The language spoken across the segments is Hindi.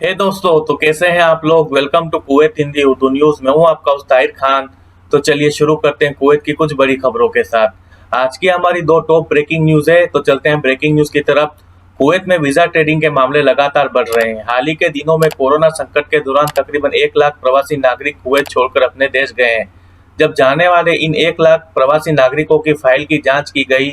हे दोस्तों, तो कैसे हैं आप लोग। Welcome to Kuwait Hindi Urdu news. मैं हूं आपका उस्ताहिर खान। तो चलिए शुरू करते हैं कुवैत की कुछ बड़ी खबरों के साथ। आज की हमारी दो टॉप ब्रेकिंग न्यूज़ है, तो चलते हैं ब्रेकिंग न्यूज़ की तरफ। कुवैत में वीज़ा ट्रेडिंग के मामले लगातार बढ़ रहे हैं। हाल ही के दिनों में कोरोना संकट के दौरान तकरीबन 1 लाख प्रवासी नागरिक कुवैत छोड़कर अपने देश गए हैं। जब जाने वाले इन 1 लाख प्रवासी नागरिकों की फाइल की जाँच की गई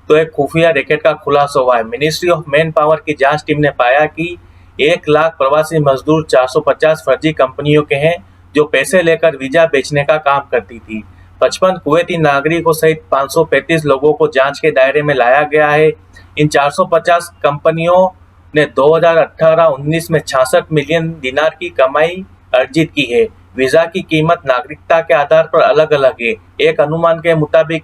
तो एक खुफिया रैकेट का खुलासा हुआ है। मिनिस्ट्री ऑफ मैन पावर की जांच टीम ने पाया कि 1 लाख प्रवासी मजदूर 450 फर्जी कंपनियों के हैं जो पैसे लेकर वीजा बेचने का काम करती थी। 55 कुवैती नागरिकों सहित 535 लोगों को जांच के दायरे में लाया गया है। इन 450 कंपनियों ने 2018-19 में 66 मिलियन दिनार की कमाई अर्जित की है। वीजा की कीमत नागरिकता के आधार पर अलग अलग है। एक अनुमान के मुताबिक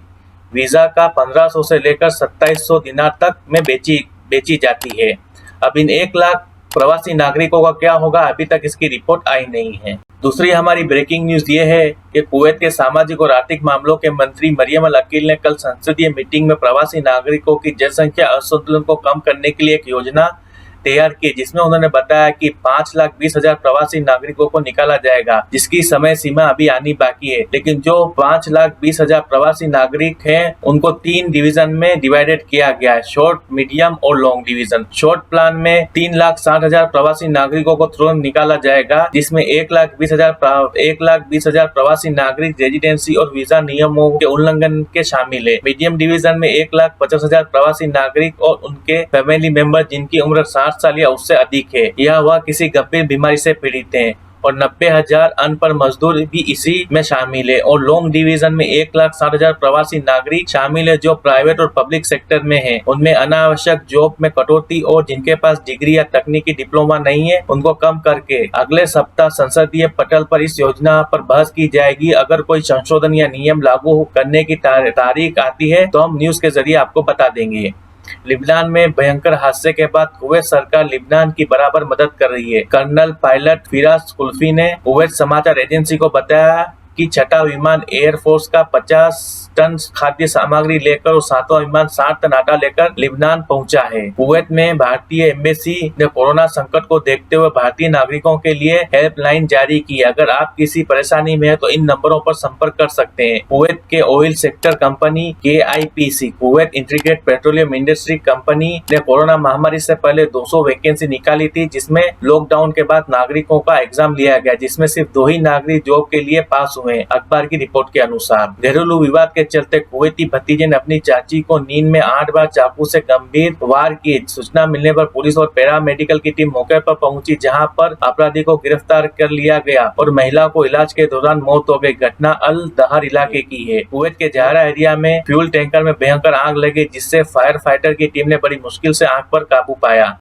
वीजा का 1500 से लेकर 2700 दिनार तक में बेची जाती है। अब इन 1 लाख प्रवासी नागरिकों का क्या होगा, अभी तक इसकी रिपोर्ट आई नहीं है। दूसरी हमारी ब्रेकिंग न्यूज ये है कि कुवैत के सामाजिक और आर्थिक मामलों के मंत्री मरियम अल अकील ने कल संसदीय मीटिंग में प्रवासी नागरिकों की जनसंख्या असंतुलन को कम करने के लिए एक योजना तैयार की, जिसमें उन्होंने बताया कि 5,20,000 प्रवासी नागरिकों को निकाला जाएगा, जिसकी समय सीमा अभी आनी बाकी है। लेकिन जो 5,20,000 प्रवासी नागरिक हैं, उनको 3 डिवीजन में डिवाइडेड किया गया है, शॉर्ट, मीडियम और लॉन्ग डिवीजन। शॉर्ट प्लान में 3,60,000 प्रवासी नागरिकों को तुरंत निकाला जाएगा, जिसमें 1,20,000 प्रवासी नागरिक रेजिडेंसी और वीजा नियमों के उल्लंघन के शामिल है। मीडियम डिवीजन में 1,50,000 प्रवासी नागरिक और उनके फैमिली मेंबर जिनकी उम्र 60 साल या उससे अधिक है या वह किसी गंभीर बीमारी से पीड़ित हैं, और 90,000 अनपढ़ मजदूर भी इसी में शामिल है। और लॉन्ग डिवीजन में 1,60,000 प्रवासी नागरिक शामिल है जो प्राइवेट और पब्लिक सेक्टर में हैं। उनमें अनावश्यक जॉब में कटौती और जिनके पास डिग्री या तकनीकी डिप्लोमा नहीं है उनको कम करके अगले सप्ताह संसदीय पटल पर इस योजना पर बहस की जाएगी। अगर कोई संशोधन या नियम लागू करने की तारीख आती है तो हम न्यूज के जरिए आपको बता देंगे। लिबनान में भयंकर हादसे के बाद कुवैत सरकार लिबनान की बराबर मदद कर रही है। कर्नल पायलट फिराज कुल्फी ने कुवैत समाचार एजेंसी को बताया कि छठा विमान एयरफोर्स का 50 टन खाद्य सामग्री लेकर और 7वां विमान 60 टन आटा लेकर लिबनान पहुंचा है। कुवैत में भारतीय एम्बेसी ने कोरोना संकट को देखते हुए भारतीय नागरिकों के लिए हेल्पलाइन जारी की। अगर आप किसी परेशानी में है तो इन नंबरों पर संपर्क कर सकते हैं। कुवैत के oil sector company KIPC, Kuwait integrated petroleum industry company ने कोरोना महामारी से पहले 200 वैकेंसी निकाली थी, जिसमें लॉकडाउन के बाद नागरिकों का एग्जाम लिया गया, जिसमें सिर्फ 2 ही नागरिक जॉब के लिए पास हुए। अखबार की रिपोर्ट के अनुसार घरेलू विवाद के चलते कुवैती भतीजे ने अपनी चाची को नींद में 8 बार चाकू से गंभीर वार किए। सूचना मिलने पर पुलिस और पैरामेडिकल की टीम मौके पर पहुंची, जहां पर अपराधी को गिरफ्तार कर लिया गया और महिला को इलाज के दौरान मौत हो गई। घटना अल दहर इलाके की है। कुवैत के जहरा एरिया में फ्यूल टैंकर में भयंकर आग लगी, जिससे फायर फाइटर की टीम ने बड़ी मुश्किल से आग पर काबू पाया।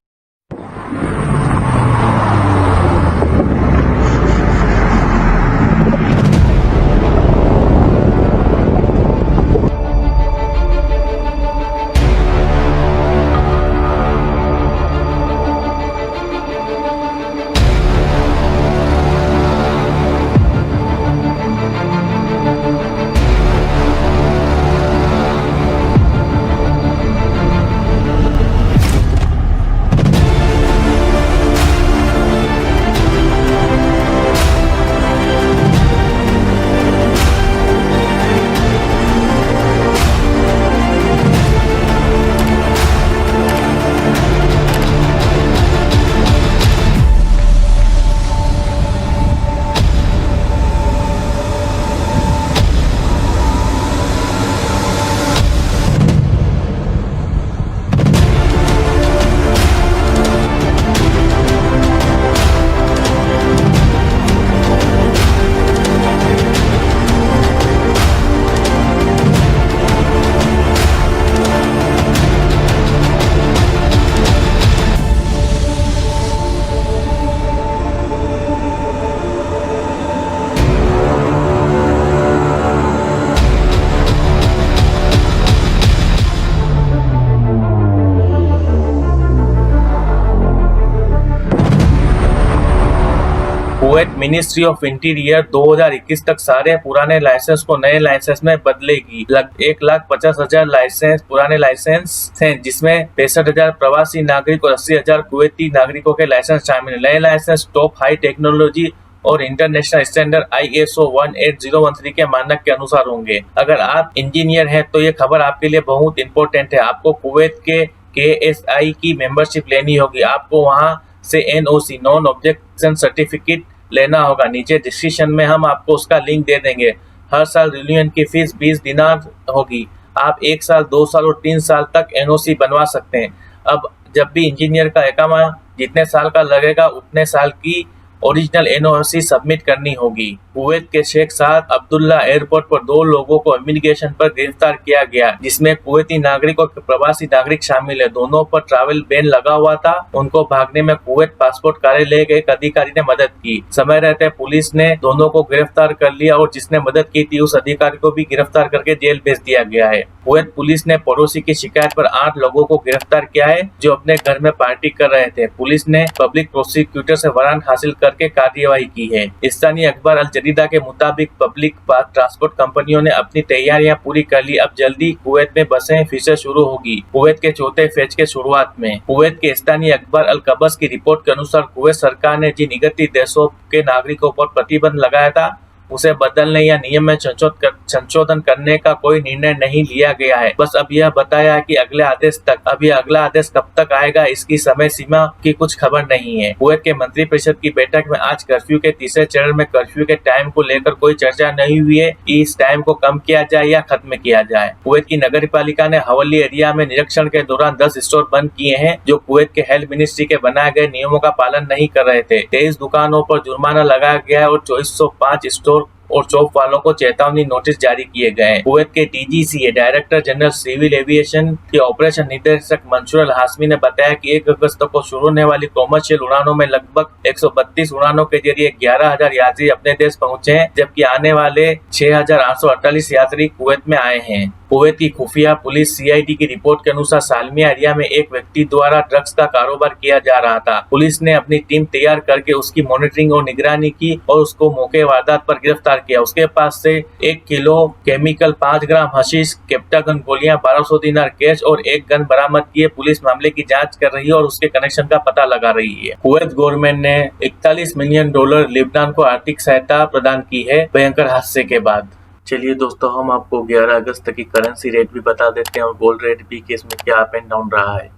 कुवैत मिनिस्ट्री ऑफ इंटीरियर 2021 तक सारे पुराने लाइसेंस को नए लाइसेंस में बदलेगी। 1,50,000 लाइसेंस पुराने लाइसेंस हैं, जिसमें 65,000 प्रवासी नागरिक और 80,000 कुवैती नागरिकों के लाइसेंस शामिल हैं। नए लाइसेंस टॉप हाई टेक्नोलॉजी और इंटरनेशनल स्टैंडर्ड ISO 18013 के मानक के अनुसार होंगे। अगर आप इंजीनियर हैं तो ये खबर आपके लिए बहुत इंपॉर्टेंट है। आपको कुवैत के KSI की मेंबरशिप लेनी होगी। आपको वहां से NOC नॉन ऑब्जेक्शन सर्टिफिकेट लेना होगा। नीचे डिस्क्रिप्शन में हम आपको उसका लिंक दे देंगे। हर साल रिन्यूअल की फीस 20 दिनार होगी। आप 1 साल, 2 साल और 3 साल तक NOC बनवा सकते हैं। अब जब भी इंजीनियर का इकामा जितने साल का लगेगा उतने साल की ओरिजिनल NOC सबमिट करनी होगी। कुवैत के शेख साद अब्दुल्ला एयरपोर्ट पर 2 लोगों को इमिग्रेशन पर गिरफ्तार किया गया, जिसमें कुवैती नागरिक और प्रवासी नागरिक शामिल है। दोनों पर ट्रैवल बैन लगा हुआ था। उनको भागने में कुवैत पासपोर्ट कार्यालय के एक अधिकारी ने मदद की। समय रहते पुलिस ने दोनों को गिरफ्तार कर लिया और जिसने मदद की थी उस अधिकारी को भी गिरफ्तार करके जेल भेज दिया गया है। कुवैत पुलिस ने पड़ोसी की शिकायत पर 8 लोगों को गिरफ्तार किया है, जो अपने घर में पार्टी कर रहे थे। पुलिस ने पब्लिक प्रोसिक्यूटर से वारंट हासिल करके कार्यवाही की है। स्थानीय अखबार अल जदीदा के मुताबिक पब्लिक ट्रांसपोर्ट कंपनियों ने अपनी तैयारियां पूरी कर ली। अब जल्दी कुवैत में बसें फिर से शुरू होगी। कुवैत के चौथे फेज के शुरुआत में कुवैत के स्थानीय अखबार अल कबस की रिपोर्ट के अनुसार कुवैत सरकार ने जिन 31 देशों के नागरिकों पर प्रतिबंध लगाया था उसे बदलने या नियम में संशोधन करने का कोई निर्णय नहीं लिया गया है। बस अब यह बताया है कि अगले आदेश तक। अब यह अगला आदेश कब तक आएगा इसकी समय सीमा की कुछ खबर नहीं है। कुवैत के मंत्रिपरिषद की बैठक में आज कर्फ्यू के तीसरे चरण में कर्फ्यू के टाइम को लेकर कोई चर्चा नहीं हुई है कि इस टाइम को कम किया जाए या खत्म किया जाए। कुवैत की नगर पालिका ने हवली एरिया में निरीक्षण के दौरान 10 स्टोर बंद किए हैं, जो कुवैत के हेल्थ मिनिस्ट्री के बनाए गए नियमों का पालन नहीं कर रहे थे। 23 दुकानों पर जुर्माना लगाया गया है और 2405 स्टोर और शॉप वालों को चेतावनी नोटिस जारी किए गए हैं। कुवैत के DGCA director general civil aviation के ऑपरेशन निदेशक मंसूर अल हाशमी ने बताया कि 1 अगस्त को शुरू होने वाली कॉमर्शियल उड़ानों में लगभग 132 उड़ानों के जरिए 11,000 यात्री अपने देश पहुंचे हैं, जबकि आने वाले 6,848 यात्री कुवैत में आए हैं। कुवैत की खुफिया पुलिस CID की रिपोर्ट के अनुसार सालमिया एरिया में एक व्यक्ति द्वारा ड्रग्स का कारोबार किया जा रहा था। पुलिस ने अपनी टीम तैयार करके उसकी मॉनिटरिंग और निगरानी की और उसको मौके वारदात पर गिरफ्तार किया। उसके पास से 1 किलो केमिकल, 5 ग्राम हशीश, कैप्टागन गोलियां, 1200 दिनार कैश और 1 गन बरामद किए। पुलिस मामले की जांच कर रही है और उसके कनेक्शन का पता लगा रही है। कुवैत गवर्नमेंट ने $41 मिलियन लेबनान को आर्थिक सहायता प्रदान की है भयंकर हादसे के बाद। चलिए दोस्तों, हम आपको 11 अगस्त की करेंसी रेट भी बता देते हैं और गोल्ड रेट भी कि इसमें क्या अप एंड डाउन रहा है।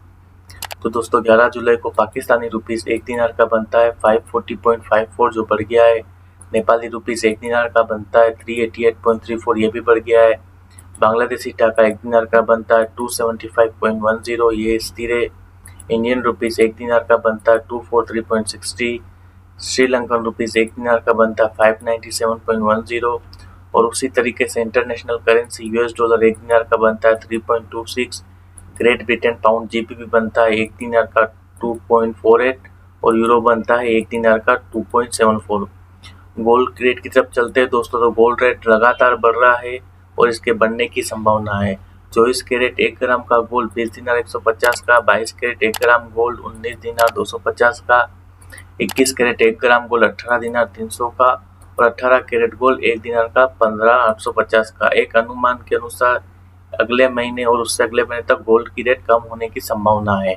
तो दोस्तों 11 जुलाई को पाकिस्तानी रुपीस 1 दिनार का बनता है 540.54, जो बढ़ गया है। नेपाली रुपीस 1 दिनार का बनता है 388.34, ये भी बढ़ गया है। बांग्लादेशी टाका 1 दिनार का बनता है 275.10, ये स्थिर है। इंडियन रुपीस 1 दिनार का बनता है 243.60। श्रीलंकन रुपीस 1 दिनार का बनता है 597.10 और उसी तरीके से इंटरनेशनल करेंसी US डॉलर 1 दिनार का बनता है 3.26। ग्रेट ब्रिटेन पाउंड GBP बनता है 1 दिनार का 2.48 और यूरो बनता है 1 दिनार का 2.74। गोल्ड रेट की तरफ चलते हैं दोस्तों, तो गोल्ड रेट लगातार बढ़ रहा है और इसके बढ़ने की संभावना है। 24 कैरेट 1 ग्राम का गोल्ड 20 दिनार 150 का, 22 कैरेट 1 ग्राम गोल्ड 19 दिनार 250 का, 21 कैरेट 1 ग्राम गोल्ड 18 दिनार 300 का और 18 कैरेट गोल्ड 1 दिनार का 15,850 का। एक अनुमान के अनुसार अगले महीने और उससे अगले महीने तक गोल्ड की रेट कम होने की संभावना है।